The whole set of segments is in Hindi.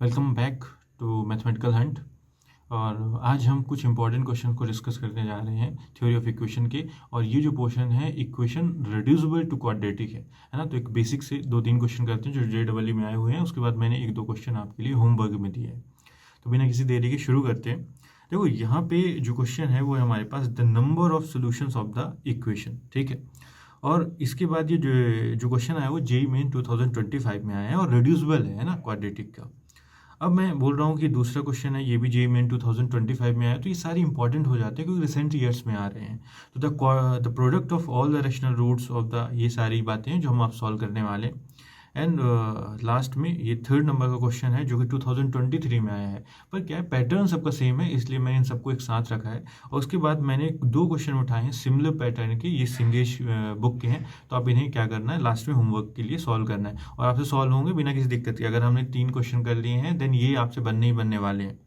Welcome back to mathematical hunt. और आज हम कुछ इंपॉर्टेंट क्वेश्चन को डिस्कस करने जा रहे हैं थ्योरी ऑफ इक्वेशन के। और ये जो पोर्शन है इक्वेशन रिड्यूसिबल टू क्वाड्रेटिक है ना। तो एक बेसिक से 2-3 क्वेश्चन करते हैं जो JEE में आए हुए हैं। उसके बाद मैंने 1-2 क्वेश्चन आपके लिए होमवर्क में दिया है। तो बिना किसी देरी के शुरू करते हैं। देखो यहाँ पे जो क्वेश्चन है वो है हमारे पास the number of solutions of the equation, ठीक है। और इसके बाद ये जो क्वेश्चन आया वो JEE मेन 2025 में आया है और रिड्यूसिबल है ना क्वाड्रेटिक का। अब मैं बोल रहा हूँ कि दूसरा क्वेश्चन है ये भी JEE मेन 2025 में आया, तो ये सारे इंपॉर्टेंट हो जाते हैं क्योंकि रिसेंट ईयर्स में आ रहे हैं। तो the product of all the rational roots of the, ये सारी बातें हैं जो हम आप सॉल्व करने वाले हैं। एंड लास्ट में ये थर्ड नंबर का क्वेश्चन है जो कि 2023 में आया है। पर क्या है, पैटर्न सबका सेम है इसलिए मैंने इन सबको एक साथ रखा है। और उसके बाद मैंने 2 क्वेश्चन उठाए हैं सिमिलर पैटर्न के, ये सिंगेश बुक के हैं। तो आप इन्हें क्या करना है, लास्ट में होमवर्क के लिए सॉल्व करना है और आपसे सॉल्व होंगे बिना किसी दिक्कत के। अगर हमने 3 क्वेश्चन कर लिए हैं देन ये आपसे बनने ही बनने वाले हैं।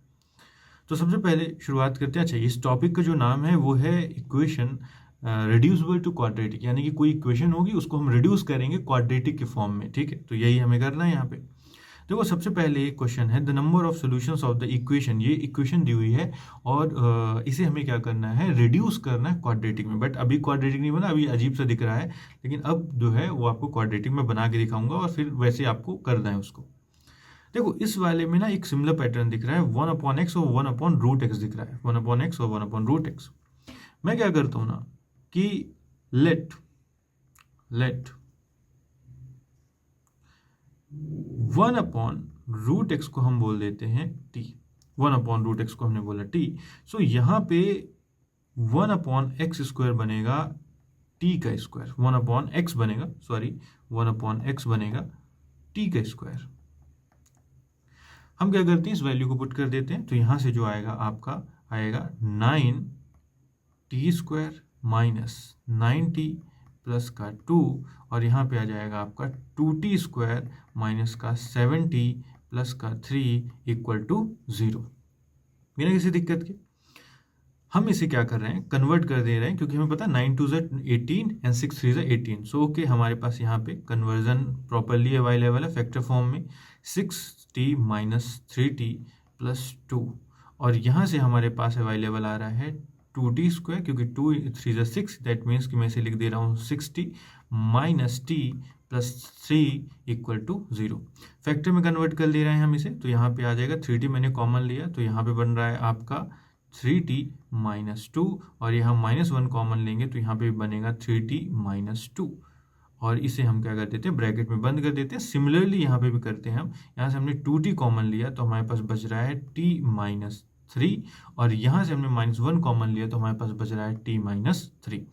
तो सबसे पहले शुरुआत करते हैं। अच्छा, इस टॉपिक का जो नाम है वो है इक्वेशन रिड्यूसिबल टू क्वाड्रेटिक, यानी कि कोई इक्वेशन होगी उसको हम रिड्यूस करेंगे क्वाड्रेटिक के फॉर्म में, ठीक है। तो यही हमें करना है यहाँ पे। देखो सबसे पहले एक क्वेश्चन है the number of solutions of the equation. ये इक्वेशन दी हुई है और इसे हमें क्या करना है, रिड्यूस करना है क्वाड्रेटिक में। बट अभी क्वाड्रेटिक नहीं बना, अभी अजीब सा दिख रहा है, लेकिन अब जो है वो आपको क्वाड्रेटिक में बना के दिखाऊंगा और फिर वैसे आपको करना है उसको। देखो इस वाले में ना एक सिमिलर पैटर्न दिख रहा है, 1/x और 1/√x दिख रहा है, 1/x और 1/√x। मैं क्या करता हूँ ना कि लेट 1/√x को हम बोल देते हैं t। 1/√x को हमने बोला t। सो यहाँ पे 1/x² बनेगा t का स्क्वायर, 1/x बनेगा, सॉरी 1/x बनेगा t का स्क्वायर। हम क्या करते हैं, इस वैल्यू को पुट कर देते हैं। तो यहाँ से जो आएगा आपका आएगा 9t² माइनस 9t प्लस का 2, और यहाँ पे आ जाएगा आपका 2t² माइनस का 7t प्लस का 3 इक्वल टू 0, बिना किसी दिक्कत के। हम इसे क्या कर रहे हैं, कन्वर्ट कर दे रहे हैं क्योंकि हमें पता है 9 2 18 एंड 6 3 18। सो ओके, हमारे पास यहाँ पे कन्वर्जन प्रॉपरली अवेलेबल है फैक्टर फॉर्म में, 6t माइनस 3t प्लस 2। और यहाँ से हमारे पास अवेलेबल आ रहा है 2t² क्योंकि 2 3 6, दैट मीन्स कि मैं इसे लिख दे रहा हूँ 6t minus t plus 3 equal to 0। Factor में कन्वर्ट कर ले रहे हैं हम इसे, तो यहाँ पे आ जाएगा 3t मैंने कॉमन लिया तो यहाँ पे बन रहा है आपका 3t माइनस 2, और यहाँ -1 कॉमन लेंगे तो यहाँ पे बनेगा 3t माइनस 2। और इसे हम क्या कर देते हैं, ब्रैकेट में बंद कर देते हैं। सिमिलरली यहाँ पे भी करते हैं हम, यहाँ से हमने 2t कॉमन लिया तो हमारे पास बच रहा है t माइनस 3, और यहाँ से हमने -1 कॉमन लिया तो हमारे पास बच रहा है t माइनस 3।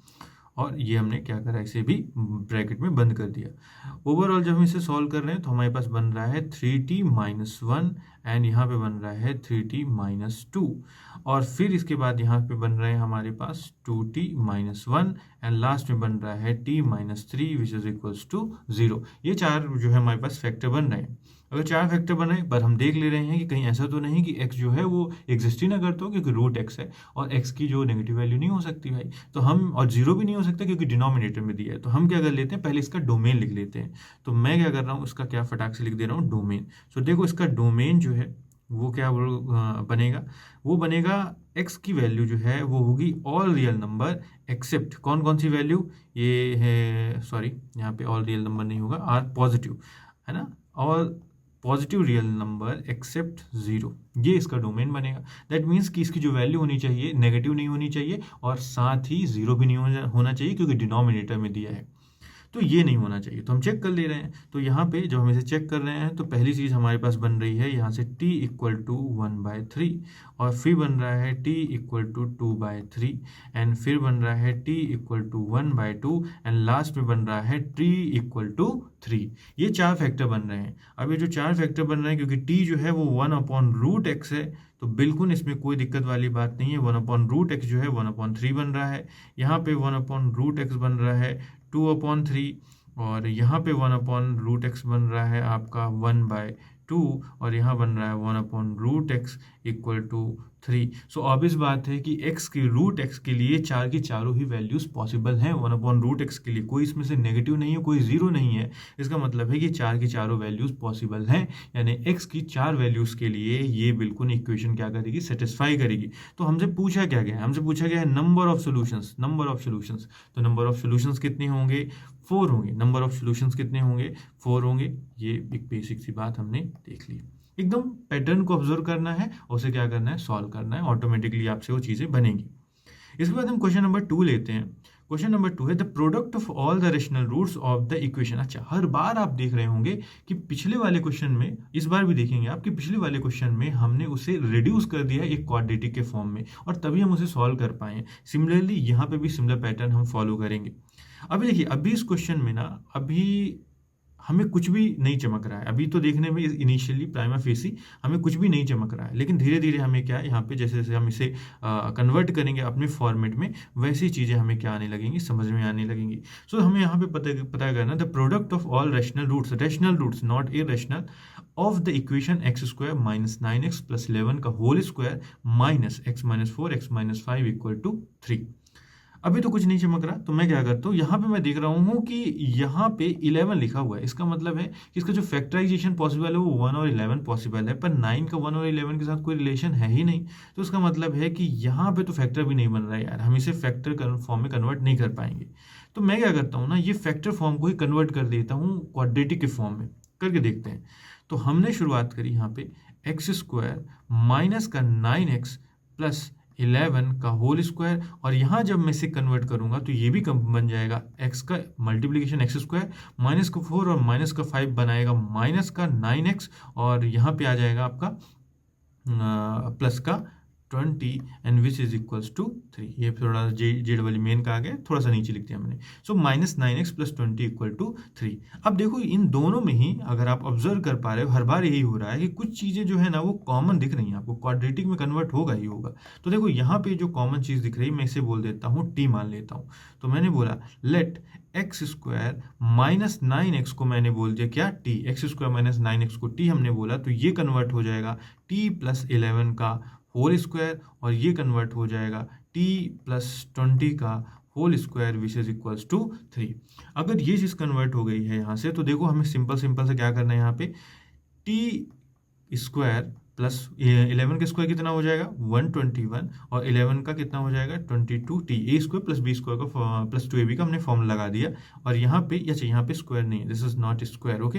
और ये हमने क्या करा, इसे भी ब्रैकेट में बंद कर दिया। ओवरऑल जब हम इसे सॉल्व कर रहे हैं तो हमारे पास बन रहा है 3t माइनस 1 एंड यहाँ पे बन रहा है 3t माइनस 2, और फिर इसके बाद यहाँ पे बन रहे हैं हमारे पास 2t माइनस 1 एंड लास्ट में बन रहा है t minus 3 which is equals to 0। ये 4 जो है हमारे पास फैक्टर बन रहे हैं। अगर 4 फैक्टर बन रहे हैं पर हम देख ले रहे हैं कि कहीं ऐसा तो नहीं कि x जो है वो एग्जिस्ट ही ना करता हो, क्योंकि रूट x है और x की जो नेगेटिव वैल्यू नहीं हो सकती भाई। तो हम, और 0 भी नहीं हो सकता क्योंकि डिनोमिनेटर में दिया है। तो हम क्या कर लेते हैं, पहले इसका डोमेन लिख लेते हैं। तो मैं क्या कर रहा हूँ, उसका क्या फटाक से लिख दे रहा हूँ, डोमेन। सो देखो इसका डोमेन जो है वो क्या बनेगा, वो बनेगा x की वैल्यू जो है वो होगी ऑल रियल नंबर एक्सेप्ट कौन कौन सी वैल्यू, ये है, सॉरी यहाँ पे ऑल रियल नंबर नहीं होगा, आर पॉजिटिव है ना, all positive real number except 0। ये इसका डोमेन बनेगा। दैट मीन्स कि इसकी जो वैल्यू होनी चाहिए नेगेटिव नहीं होनी चाहिए और साथ ही 0 भी नहीं होना चाहिए क्योंकि डिनोमिनेटर में दिया है, तो ये नहीं होना चाहिए। तो हम चेक कर ले रहे हैं। तो यहाँ पे जब हम इसे चेक कर रहे हैं तो पहली चीज़ हमारे पास बन रही है यहाँ से t इक्वल टू 1/3, और फिर बन रहा है t इक्वल टू 2/3, एंड फिर बन रहा है t equal to 1/2, and last में बन रहा है t इक्वल टू 3। ये 4 फैक्टर बन रहे हैं। अब ये जो 4 फैक्टर बन रहे हैं, क्योंकि t जो है वो 1/√x है, तो बिल्कुल इसमें कोई दिक्कत वाली बात नहीं है। 1/√x जो है 1/3 बन रहा है, यहाँ पे 1/√x बन रहा है 2/3, और यहाँ पे 1/√x बन रहा है आपका 2 और यहाँ बन रहा है 1/√x equal to 3। So obvious बात है कि x की रूट x के लिए चार की चारों ही वैल्यूज़ पॉसिबल हैं। 1/√x के लिए कोई इसमें से नेगेटिव नहीं है, कोई ज़ीरो नहीं है। इसका मतलब है कि चार की चारों वैल्यूज़ पॉसिबल हैं, यानी x की चार वैल्यूज़ के लिए ये बिल्कुल इक्वेशन क्या करेगी, सेटिस्फाई करेगी। तो हमसे पूछा क्या गया है, हमसे पूछा गया है number of solutions, number of solutions. तो नंबर ऑफ सोल्यूशंस कितने होंगे, 4 होंगे। नंबर ऑफ सोल्यूशंस कितने होंगे, 4 होंगे। ये एक बेसिक सी बात हमने देख ली। एकदम पैटर्न को ऑब्जर्व करना है और उसे क्या करना है, सॉल्व करना है, ऑटोमेटिकली आपसे वो चीज़ें बनेंगी। इसके बाद हम क्वेश्चन नंबर 2 लेते हैं। क्वेश्चन नंबर 2 है the product of all the rational roots of the equation. अच्छा, हर बार आप देख रहे होंगे कि पिछले वाले क्वेश्चन में, इस बार भी देखेंगे आप कि पिछले वाले क्वेश्चन में हमने उसे रिड्यूस कर दिया एक क्वाड्रेटिक के फॉर्म में और तभी हम उसे सॉल्व कर पाए। सिमिलरली यहाँ पे भी सिमिलर पैटर्न हम फॉलो करेंगे। अभी देखिए, अभी इस क्वेश्चन में ना, अभी हमें कुछ भी नहीं चमक रहा है। अभी तो देखने में इनिशियली प्राइमा फेसी हमें कुछ भी नहीं चमक रहा है, लेकिन धीरे धीरे हमें क्या है, यहाँ पे जैसे जैसे हम इसे कन्वर्ट करेंगे अपने फॉर्मेट में, वैसी चीज़ें हमें क्या आने लगेंगी, समझ में आने लगेंगी। सो हमें यहाँ पे पता करना the product of all rational roots not irrational of the equation x² - 9x + 11 का whole square minus x - 4 x - 5 equal to 3। अभी तो कुछ नहीं चमक रहा, तो मैं क्या करता हूँ, यहाँ पे मैं देख रहा हूँ कि यहाँ पे 11 लिखा हुआ है। इसका मतलब है कि इसका जो फैक्टराइजेशन पॉसिबल है वो 1 और 11 पॉसिबल है, पर 9 का 1 और 11 के साथ कोई रिलेशन है ही नहीं। तो इसका मतलब है कि यहाँ पे तो फैक्टर भी नहीं बन रहा है यार, हम इसे फैक्टर फॉर्म में कन्वर्ट नहीं कर पाएंगे। तो मैं क्या करता हूँ ना, ये फैक्टर फॉर्म को ही कन्वर्ट कर देता हूँ क्वाड्रेटिक के फॉर्म में, करके देखते हैं। तो हमने शुरुआत करी यहाँ पे x² माइनस का 9x प्लस 11 का होल स्क्वायर, और यहाँ जब मैं इसे कन्वर्ट करूँगा तो ये भी बन जाएगा x का मल्टीप्लिकेशन x² माइनस का 4 और माइनस का 5 बनाएगा माइनस का 9x, और यहाँ पे आ जाएगा आपका प्लस का 20 and which is equals to 3। ये थोड़ा जेड वाली मेन का आ गया, थोड़ा सा नीचे लिख दिया मैंने। सो -9x + 20 इक्वल टू 3। अब देखो इन दोनों में ही अगर आप ऑब्जर्व कर पा रहे हो, हर बार यही हो रहा है कि कुछ चीज़ें जो है ना वो कॉमन दिख रही हैं आपको, क्वाड्रेटिक में कन्वर्ट होगा ही होगा। तो देखो यहाँ पे जो कॉमन चीज़ दिख रही है, मैं इसे बोल देता हूँ t मान लेता हूँ। तो मैंने बोला लेट x² - 9x को मैंने बोल दिया क्या, t। x² - 9x को t हमने बोला, तो ये कन्वर्ट हो जाएगा t + 11 का होल स्क्वायर, और ये कन्वर्ट हो जाएगा t + 20 का whole square which is equals to 3। अगर ये चीज़ कन्वर्ट हो गई है यहाँ से, तो देखो हमें सिंपल से क्या करना है, यहाँ पे t² प्लस 11 का स्क्वायर कितना हो जाएगा 121, और 11 का कितना हो जाएगा 22t। a² + b² का प्लस 2ab का हमने फॉर्मूला लगा दिया, और यहाँ पे अच्छा यहाँ पे स्क्वायर नहीं है, this is not square, okay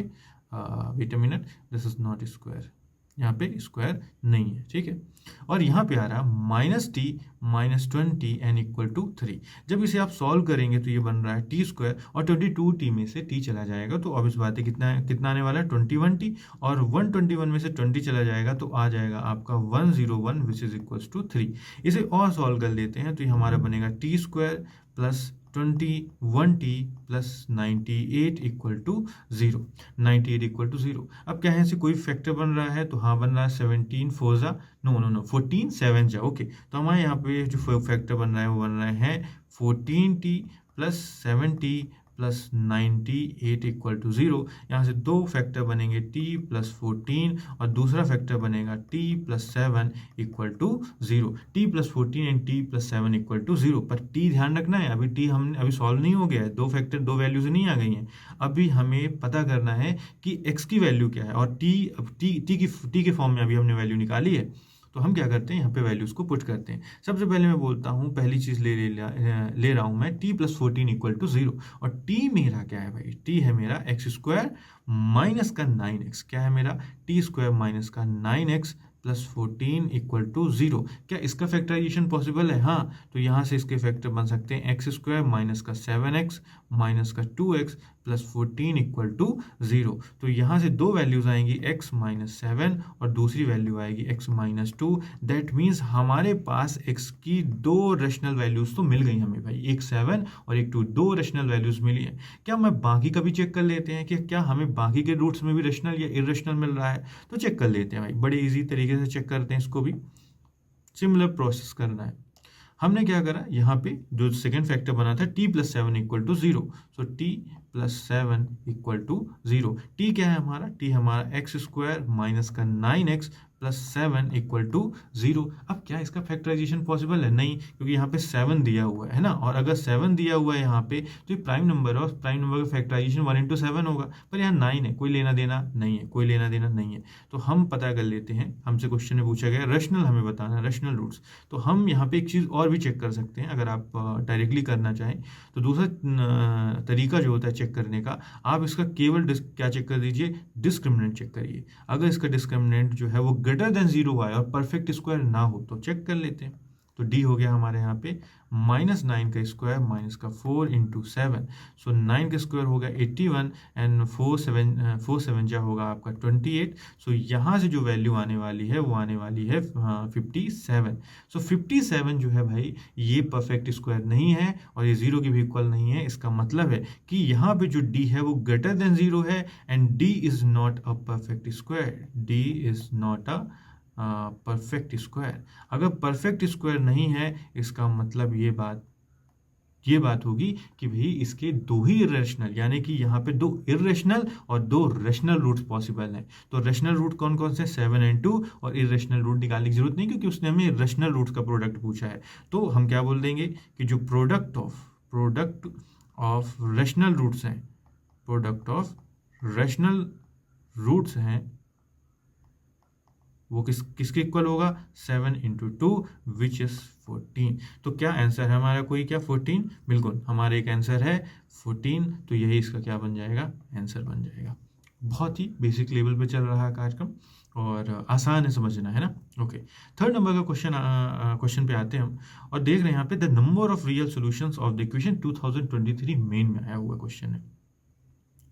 wait a minute, this is not square, यहाँ पे स्क्वायर नहीं है, ठीक है। और यहाँ पे आ रहा -t - 20 n इक्वल टू 3। जब इसे आप सॉल्व करेंगे तो ये बन रहा है t² और 22t में से t चला जाएगा, तो ऑब्वियस बात है कितना आने वाला है 21t, और 121 में से 20 चला जाएगा तो आ जाएगा आपका 101 विच इज इक्वल्स टू 3। इसे और सॉल्व कर लेते हैं, तो ये हमारा बनेगा t² plus 21t plus 98 equal to 0। 98 equal to 0। अब क्या है, ऐसे कोई फैक्टर बन रहा है, तो हाँ बन रहा है 17 4 जा, नो 14 7 जा, ओके। तो हमारे यहाँ पे जो फैक्टर बन रहा है वो बन रहे हैं 14t plus 7t plus 98 equal to 0। यहाँ से दो फैक्टर बनेंगे t प्लस 14, और दूसरा फैक्टर बनेगा t plus 7 equal to 0। t plus 14 and t plus 7 equal to 0, पर t ध्यान रखना है, अभी t हम अभी सॉल्व नहीं हो गया है, दो फैक्टर दो वैल्यूज नहीं आ गई हैं। अभी हमें पता करना है कि x की वैल्यू क्या है, और t के फॉर्म में अभी हमने वैल्यू निकाली है। तो हम क्या करते हैं, यहाँ पे वैल्यूज़ को पुट करते हैं। सबसे पहले मैं बोलता हूँ, पहली चीज़ ले रहा हूँ मैं t प्लस 14 इक्वल टू 0, और t मेरा क्या है भाई, t है मेरा x² माइनस का 9x, क्या है मेरा t² माइनस का 9x प्लस 14 इक्वल टू 0। क्या इसका फैक्टराइजेशन पॉसिबल है? हाँ, तो यहाँ से इसके फैक्टर बन सकते हैं x² माइनस का 7x माइनस का 2x प्लस 14 इक्वल टू 0। तो यहाँ से दो वैल्यूज आएंगी x माइनस 7 और दूसरी वैल्यू आएगी x माइनस 2। दैट मीन्स हमारे पास x की दो रेशनल वैल्यूज तो मिल गई हमें भाई, एक 7 और एक 2, दो रेशनल वैल्यूज मिली है। क्या मैं बाकी का भी चेक कर लेते हैं कि क्या हमें बाकी के रूट्स में भी रेशनल या इरेशनल मिल रहा है? तो चेक कर लेते हैं भाई, बड़े ईजी तरीके से चेक करते हैं, इसको भी सिमिलर प्रोसेस करना है। हमने क्या करा, यहाँ पे जो सेकेंड फैक्टर बना था t plus 7 equal to 0, so t plus 7 equal to 0। T क्या है हमारा? टी हमारा एक्स स्क्वायर माइनस का 9x प्लस 7 इक्वल टू 0। अब क्या इसका फैक्टराइजेशन पॉसिबल है? नहीं, क्योंकि यहाँ पे 7 दिया हुआ है ना, और अगर 7 दिया हुआ है यहाँ पे तो ये प्राइम नंबर है, और प्राइम नंबर का फैक्टराइजेशन 1 इंटू 7 होगा, पर यहाँ 9 है, कोई लेना देना नहीं है, कोई लेना देना नहीं है। तो हम पता कर लेते हैं, हमसे क्वेश्चन में पूछा गया रैशनल हमें बताना है, रैशनल रूट्स। तो हम यहाँ पे एक चीज़ और भी चेक कर सकते हैं, अगर आप डायरेक्टली करना चाहें तो दूसरा तरीका जो होता है चेक करने का, आप इसका केवल क्या चेक कर दीजिए, डिस्क्रिमिनेंट चेक करिए। अगर इसका डिस्क्रिमिनेंट जो है वो ग्रेटर देन 0 आए और परफेक्ट स्क्वायर ना हो तो चेक कर लेते हैं। तो डी हो गया हमारे यहाँ पे -9 का स्क्वायर माइनस का 4 इंटू 7, सो 9 का स्क्वायर होगा 81 एंड 4 7 जा होगा आपका 28। सो यहाँ से जो वैल्यू आने वाली है वो आने वाली है 57। सो 57 जो है भाई ये परफेक्ट स्क्वायर नहीं है और ये 0 की भी इक्वल नहीं है। इसका मतलब है कि यहाँ पे जो डी है वो ग्रेटर देन 0 है and D is not a perfect square, D is not a perfect square. अगर परफेक्ट स्क्वायर नहीं है इसका मतलब ये बात होगी कि भाई इसके दो ही इरेशनल, यानी कि यहाँ पे दो इरेशनल और दो रेशनल रूट्स पॉसिबल हैं। तो रेशनल रूट कौन कौन से? 7 एंड 2, और इरेशनल रूट निकालने की जरूरत नहीं क्योंकि उसने हमें रेशनल रूट्स का प्रोडक्ट पूछा है। तो हम क्या बोल देंगे कि जो प्रोडक्ट ऑफ रेशनल रूट्स हैं, प्रोडक्ट ऑफ रेशनल रूट्स हैं वो किसके इक्वल होगा? 7 इंटू 2 विच इज 14। तो क्या आंसर है हमारा? कोई क्या 14? बिल्कुल हमारा एक आंसर है 14। तो यही इसका क्या बन जाएगा? आंसर बन जाएगा। बहुत ही बेसिक लेवल पे चल रहा है कार्यक्रम और आसान है समझना, है ना। ओके, थर्ड नंबर का क्वेश्चन पे आते हैं हम और देख रहे हैं यहाँ पे the number of real solutions of the equation 2023 main में आया हुआ क्वेश्चन है।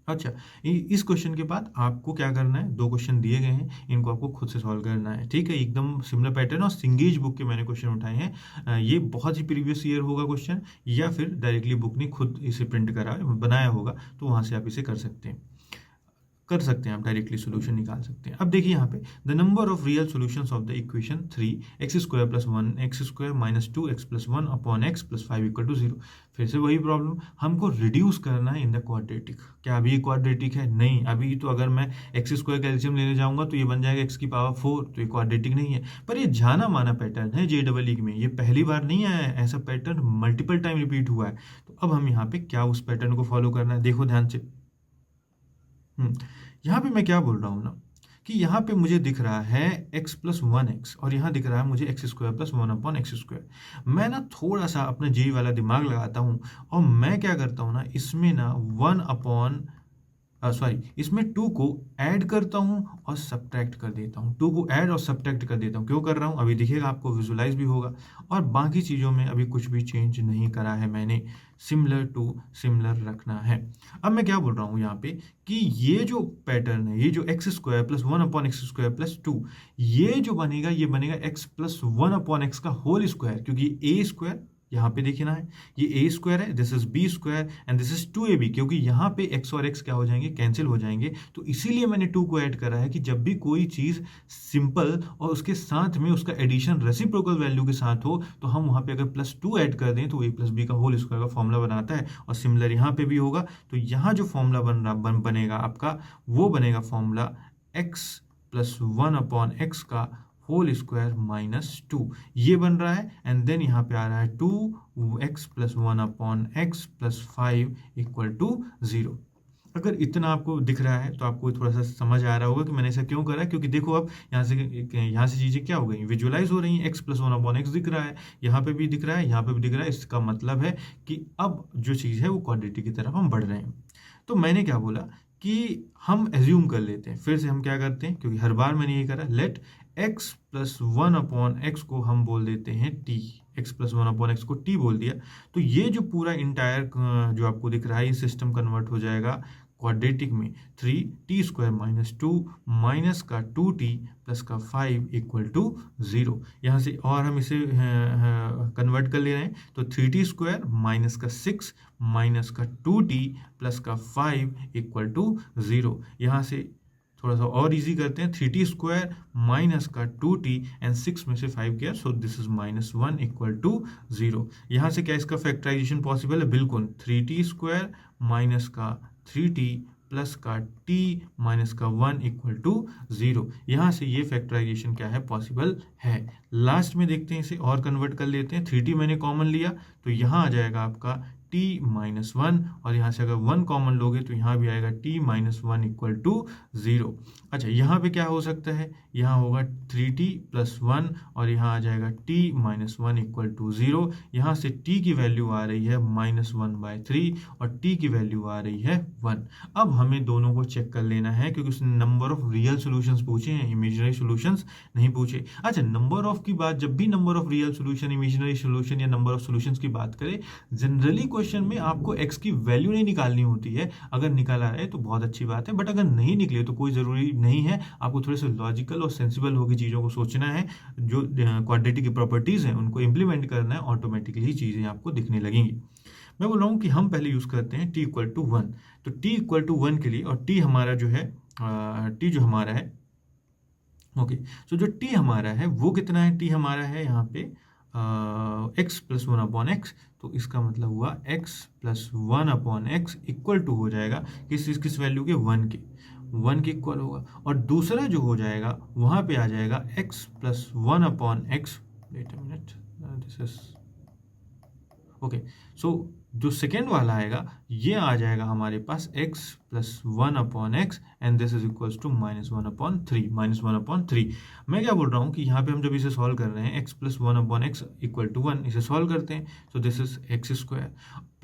अच्छा, इस क्वेश्चन के बाद आपको क्या करना है, दो क्वेश्चन दिए गए हैं, इनको आपको खुद से सॉल्व करना है। ठीक है, एकदम सिमिलर पैटर्न और सिंगेज बुक के मैंने क्वेश्चन उठाए हैं। ये बहुत ही प्रीवियस ईयर होगा क्वेश्चन, या फिर डायरेक्टली बुक ने खुद इसे प्रिंट करा बनाया होगा, तो वहाँ से आप इसे कर सकते हैं आप डायरेक्टली सोल्यूशन निकाल सकते हैं। अब देखिए यहाँ पे the number of real solutions of the equation 3x square plus 1x square minus 2x plus 1 upon x plus 5 equal to 0। फिर से वही प्रॉब्लम, हमको रिड्यूस करना है इन द क्वाड्रेटिक। क्या अभी क्वाड्रेटिक है? नहीं, अभी तो अगर मैं एक्स स्क्वायर का एलसीएम लेने जाऊंगा तो ये बन जाएगा x की पावर 4, तो ये क्वाड्रेटिक नहीं है। पर ये जाना माना पैटर्न है JEE में, ये पहली बार नहीं आया है, ऐसा पैटर्न मल्टीपल टाइम रिपीट हुआ है। तो अब हम यहाँ पे क्या उस पैटर्न को फॉलो करना है, देखो ध्यान से। यहाँ पे मैं क्या बोल रहा हूँ ना, कि यहाँ पे मुझे दिख रहा है x प्लस 1x और यहाँ दिख रहा है मुझे x square plus 1 upon X square. मैं ना थोड़ा सा अपना जेई वाला दिमाग लगाता हूँ और मैं क्या करता हूँ ना, इसमें ना 1 अपॉन इसमें 2 को ऐड करता हूँ और सब्ट्रैक्ट कर देता हूँ। 2 को ऐड और सब्ट्रैक्ट कर देता हूँ। क्यों कर रहा हूँ अभी दिखेगा आपको, विजुलाइज भी होगा। और बाकी चीज़ों में अभी कुछ भी चेंज नहीं करा है मैंने, सिमिलर टू सिमिलर रखना है। अब मैं क्या बोल रहा हूँ यहाँ पे कि ये जो पैटर्न है, ये जो X square plus 1 upon X square plus 2, ये जो बनेगा ये बनेगा एक्स प्लस 1 अपॉन एक्स का होल स्क्वायर, क्योंकि ए स्क्वायर यहाँ पे देखना है, ये ए स्क्वायर है, this is B square and this is 2ab, क्योंकि यहाँ पे एक्स और एक्स क्या हो जाएंगे, कैंसिल हो जाएंगे। तो इसीलिए मैंने 2 को ऐड करा है कि जब भी कोई चीज़ सिंपल और उसके साथ में उसका एडिशन रेसिप्रोकल वैल्यू के साथ हो तो हम वहाँ पे अगर +2 ऐड कर दें तो a प्लस बी का होल स्क्वायर का फॉर्मूला बनाता है। और सिमिलर यहाँ पे भी होगा। तो यहाँ जो फॉर्मूला बनेगा आपका, वो बनेगा formula x plus 1 upon X का होल स्क्वायर माइनस 2, ये बन रहा है। एंड देन यहाँ पे आ रहा है 2x plus 1 upon X plus 5 equal to 0। अगर इतना आपको दिख रहा है तो आपको थोड़ा सा समझ आ रहा होगा कि मैंने ऐसा क्यों करा, क्योंकि देखो अब यहाँ से चीज़ें क्या हो गई, विजुलाइज हो रही हैं। x प्लस 1 अपॉन एक्स दिख रहा है, यहाँ पे भी दिख रहा है, यहाँ पे भी दिख रहा है। इसका मतलब है कि अब जो चीज़ है वो क्वाड्रेटिक की तरफ हम बढ़ रहे हैं। तो मैंने क्या बोला कि हम एज्यूम कर लेते हैं, फिर से हम क्या करते हैं, क्योंकि हर बार मैंने ये करा, let x plus 1 upon X को हम बोल देते हैं t, x plus 1 upon X को t बोल दिया। तो ये जो पूरा इंटायर जो आपको दिख रहा है ये सिस्टम कन्वर्ट हो जाएगा क्वाड्रेटिक में 3t स्क्वायर माइनस 2 माइनस का 2t प्लस का 5 इक्वल टू 0। यहाँ से और हम इसे कन्वर्ट कर ले रहे हैं, तो 3t स्क्वायर माइनस का 6 माइनस का 2t प्लस का 5 इक्वल टू 0। यहाँ से थोड़ा सा और इजी करते हैं, 3t² माइनस का 2t एंड 6 में से 5 गया, so this is -1 equal to 0। यहाँ से क्या इसका फैक्टराइजेशन पॉसिबल है? बिल्कुल, 3t² माइनस का 3t प्लस का t माइनस का 1 इक्वल टू 0। यहाँ से ये फैक्टराइजेशन क्या है? पॉसिबल है। लास्ट में देखते हैं, इसे और कन्वर्ट कर लेते हैं, 3t मैंने कॉमन लिया तो यहाँ आ जाएगा आपका t -1, और यहाँ से अगर 1 कॉमन लोगे तो यहाँ भी आएगा t -1 इक्वल टू 0। अच्छा, यहाँ पे क्या हो सकता है? यहाँ होगा 3t + 1 और यहाँ आ जाएगा t -1 इक्वल टू 0। यहाँ से t की वैल्यू आ रही है -1/3 और t की वैल्यू आ रही है 1। अब हमें दोनों को चेक कर लेना है, क्योंकि उसने नंबर ऑफ रियल सोल्यूशंस पूछे हैं, इमेजिनरी सोल्यूशंस नहीं पूछे। अच्छा, नंबर ऑफ की बात, जब भी number of real solution, imaginary solution या नंबर ऑफ सोल्यूशंस की बात करें, जनरली क्वेश्चन में आपको x की वैल्यू नहीं निकालनी होती है। अगर निकाला है तो बहुत अच्छी बात है, बट अगर नहीं निकले तो कोई ज़रूरी नहीं है। आपको थोड़े से लॉजिकल और सेंसिबल होकर चीज़ों को सोचना है। जो क्वाड्रेटिक की प्रॉपर्टीज़ हैं उनको इम्प्लीमेंट करना है, ऑटोमेटिकली चीज़ें आपको दिखने लगेंगी। मैं बोल रहा हूँ कि हम पहले यूज़ करते हैं t = 1। तो t = 1 के लिए, और t हमारा जो है, t जो हमारा है, ओके, सो जो t हमारा है वो कितना है? t हमारा है यहाँ पे x + 1/x, तो इसका मतलब हुआ x + 1/x इक्वल टू हो जाएगा किस वैल्यू के? 1 के इक्वल होगा। और दूसरा जो हो जाएगा वहाँ पे आ जाएगा x + 1/x, wait a minute, this is okay. So जो सेकेंड वाला आएगा ये आ जाएगा हमारे पास x + 1/x and this is equals to -1/3। मैं क्या बोल रहा हूँ कि यहाँ पे हम जब इसे सॉल्व कर रहे हैं, x + 1/x इक्वल टू 1, इसे सॉल्व करते हैं, so this is x²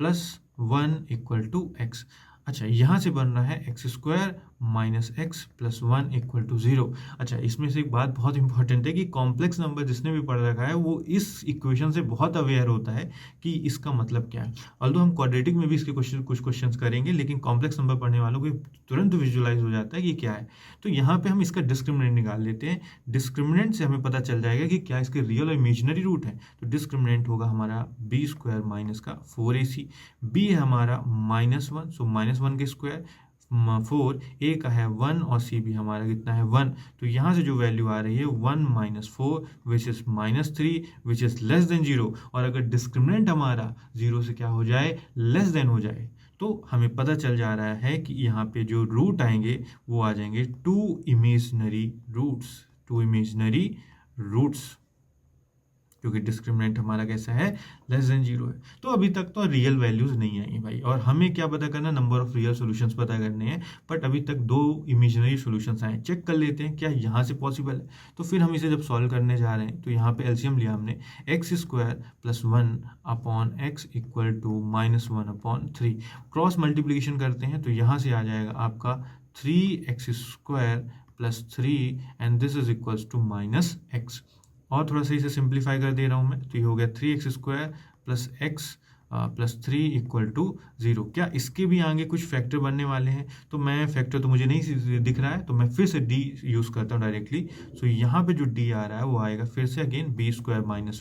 + 1 equal to x। अच्छा, यहाँ से बन रहा है x² - x + 1 इक्वल टू 0। अच्छा, इसमें से एक बात बहुत इंपॉर्टेंट है कि कॉम्प्लेक्स नंबर जिसने भी पढ़ रखा है वो इस इक्वेशन से बहुत अवेयर होता है कि इसका मतलब क्या है। ऑल्दो हम क्वाड्रेटिक में भी इसके कुछ क्वेश्चंस करेंगे, लेकिन कॉम्प्लेक्स नंबर पढ़ने वालों को तुरंत विजुअलाइज हो जाता है कि क्या है। तो यहाँ पे हम इसका डिस्क्रिमिनेंट निकाल लेते हैं। डिस्क्रिमिनेंट से हमें पता चल जाएगा कि क्या इसके रियल और इमेजिनरी रूट है। तो डिस्क्रिमिनेंट होगा हमारा b² माइनस का 4ac, b है हमारा -1, सो -1 के स्क्वायर, 4, a का है 1 और c भी हमारा कितना है? 1। तो यहाँ से जो वैल्यू आ रही है 1 - 4 which is -3 which is less than 0। और अगर डिस्क्रिमिनेंट हमारा 0 से क्या हो जाए? लेस देन हो जाए, तो हमें पता चल जा रहा है कि यहाँ पे जो रूट आएंगे वो आ जाएंगे 2 इमेजिनरी रूट्स, क्योंकि डिस्क्रिमिनेंट हमारा कैसा है? लेस देन 0 है। तो अभी तक तो रियल वैल्यूज नहीं आई भाई, और हमें क्या पता करना? नंबर ऑफ रियल सॉल्यूशंस पता करने हैं। बट अभी तक 2 इमेजिनरी सॉल्यूशंस आए, चेक कर लेते हैं क्या यहाँ से पॉसिबल है। तो फिर हम इसे जब सॉल्व करने जा रहे हैं तो यहाँ पे एलसीएम लिया हमने, x² + 1/x equal to -1/3। Cross multiplication करते हैं तो यहाँ से आ जाएगा आपका 3x² + 3 and this is equals to -x। और थोड़ा सा इसे सिंप्लीफाई कर दे रहा हूँ मैं, तो ये हो गया 3x² + x + 3 इक्वल टू 0। क्या इसके भी आगे कुछ फैक्टर बनने वाले हैं? तो मैं फैक्टर तो मुझे नहीं दिख रहा है, तो मैं फिर से d यूज़ करता हूँ डायरेक्टली। सो यहाँ पे जो d आ रहा है वो आएगा फिर से अगेन b² -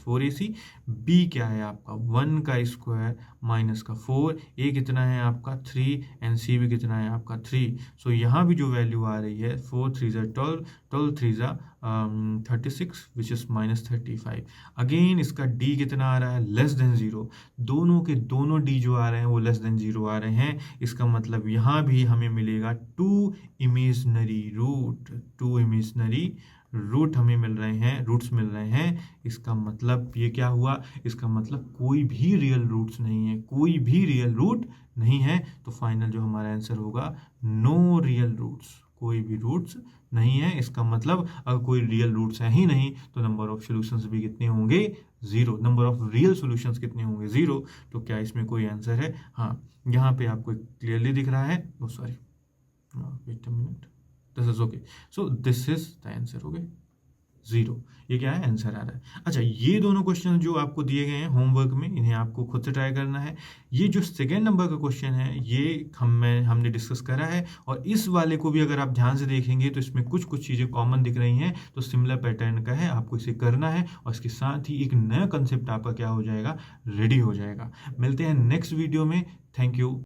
4ac। b क्या है आपका? 1 का स्क्वायर माइनस का 4, a कितना है आपका? 3 एंड c भी कितना है आपका? 3। सो यहाँ भी जो वैल्यू आ रही है 4 3 12, 12 3 36 विच इज -35। अगेन इसका d कितना आ रहा है? Less than 0। दोनों के दोनों d जो आ रहे हैं वो लेस देन 0 आ रहे हैं। इसका मतलब यहाँ भी हमें मिलेगा 2 इमेजिनरी रूट हमें मिल रहे हैं, रूट्स मिल रहे हैं। इसका मतलब ये क्या हुआ? इसका मतलब कोई भी रियल रूट्स नहीं है, कोई भी रियल रूट नहीं है। तो फाइनल जो हमारा आंसर होगा, नो रियल रूट्स, कोई भी रूट्स नहीं है। इसका मतलब अगर कोई रियल रूट्स है ही नहीं तो नंबर ऑफ सॉल्यूशंस भी कितने होंगे? 0। नंबर ऑफ रियल सॉल्यूशंस कितने होंगे? 0। तो क्या इसमें कोई आंसर है? हाँ, यहाँ पे आपको क्लियरली दिख रहा है, sorry, wait a minute, this is okay. So this is the answer, okay, 0। ये क्या है? आंसर आ रहा है। अच्छा, ये दोनों क्वेश्चन जो आपको दिए गए हैं होमवर्क में, इन्हें आपको खुद से ट्राई करना है। ये जो सेकेंड नंबर का क्वेश्चन है ये हमने डिस्कस करा है, और इस वाले को भी अगर आप ध्यान से देखेंगे तो इसमें कुछ चीज़ें कॉमन दिख रही हैं, तो सिमिलर पैटर्न का है, आपको इसे करना है और इसके साथ ही एक नया कंसेप्ट आपका क्या हो जाएगा? रेडी हो जाएगा। मिलते हैं नेक्स्ट वीडियो में। Thank you.